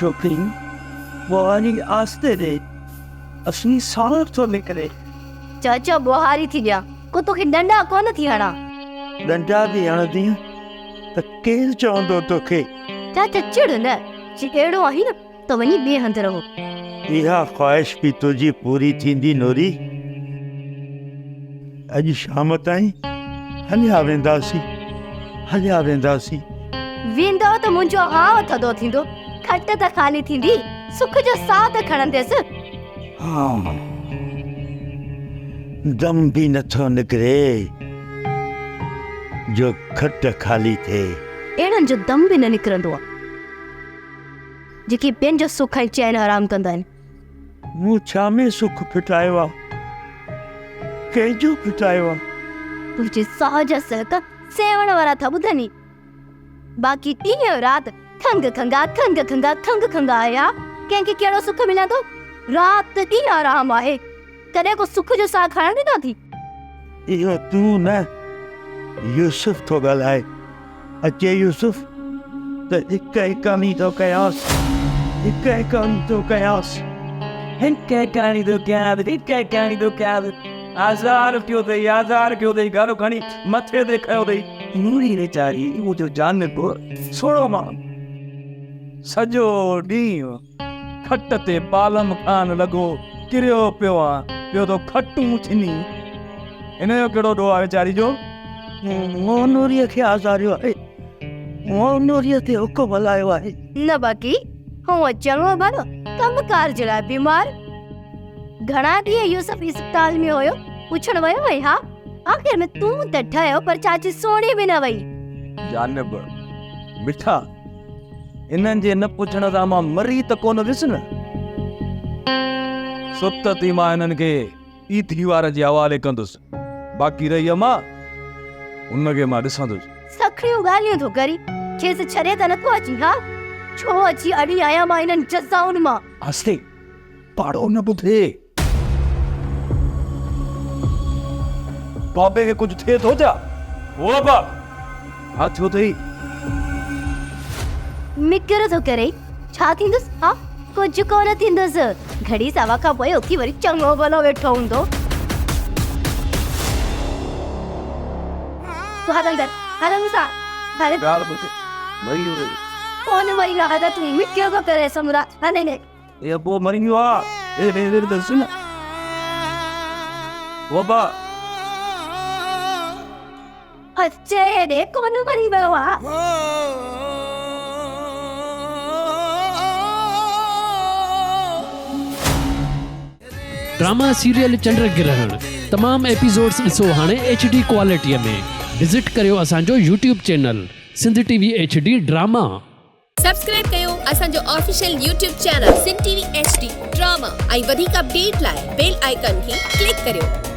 छोकिरी बुहारी आस्ते दे असली साल तो निकले चाचा बुहारी थी गया को तो के डंडा कोन थी हणा डंडा भी हणदी त केर चवंदो तोखे चाचा चिड़ न चिड़ो आही न तो वनी बे हंध रहो इहा ख्वाहिश भी तुझी पूरी थींदी नूरी अॼु शाम ताईं हलिया वेंदासीं वेंदो त मुंहिंजो हाव थदो थींदो खट त खाली थींदी सुख जो साह त खणंदेसि हाँ दम भी नथो निकरे जो खट खाली थे अहिड़नि जो दम बि न निकिरंदो आहे जेके ॿियनि जो सुख ऐं चैन आराम कंदा आहिनि मूं छा में सुख फिटायो आहे कंहिंजो फिटायो आहे तुंहिंजे साह जा सहक सेवण वारा था ॿुधनि बाक़ी ॾींहं राति खंघ खंघा आया कंहिंखे कहिड़ो सुख मिलंदो राति ॾींहुं आराम आहे कॾहिं को सुख जो साह खणण ॾिनो थी इहो तूं न यूसुफ थो ॻाल्हाए अचे यूसुफ त हिकु कहाणी थो कयांसि आज़ार कयो अथई गारो खणी मथे ते खयो अथई नूरी वीचारी मुंहिंजो जानपुर सोड़ो मां सॼो ॾींहुं खट ते पालम खान लॻो किरियो पियो आहे पियो तो खटूं छिनी हिनजो कहिड़ो ॾोह आहे वीचारी जो मूं नूरीअ खे आज़ारियो आहे मूं नूरीअ ते हुकुम हलायो आहे न बाक़ी हूअं चङो भलो कमकार जे लाइ बीमार घणा ॾींहं यूसुफ अस्पताल में हुयो पुछण वियो वई हा आख़िर में तूं त ठहियो पर चाची सोणी बि न वई जानब मिठा इन्हनि जे न पुछण सां मां मरी त कोन वियुसि न सुत थी मां हिननि खे ईथी वार जे हवाले कंदुसि बाक़ी रही मां उनखे मां ॾिसंदुसि सखड़ियूं ॻाल्हियूं थो करी खेसि छॾे त नथो अची हा छो अची अड़ी आया मां इन्हनि जज़ाउनि मां आस्ते पाड़ो न ॿुधे बाबे खे कुझु थिए थो छा ओ बाबा हा थियो अथई मिकर थो करे छा थींदुसि हा कुझु कोन थींदुसि घड़ी सवा खां पोइ उथी वरी चङो भलो वेठो हूंदो तूं हल अंदर हल मूंसां हल ॻाल्हि ॿुधे मरी वियो कोन मरी वियो आहे त तूं मिकर थो करे समुरा हले ने ये पोइ मरी वियो आहे ए दर्शन बाबा अचे हेॾे कोन मरी वियो आहे ड्रामा सीरियल चंड ग्रहण तमाम एपिसोड्स ॾिसो हाणे HD क्वालिटीअ में विज़िट करियो असांजो YouTube channel Sindh TV HD drama subscribe कयो असांजो official YouTube channel Sindh TV HD drama ऐं वधीक अपडेट लाइ बेल आइकन खे क्लिक करियो।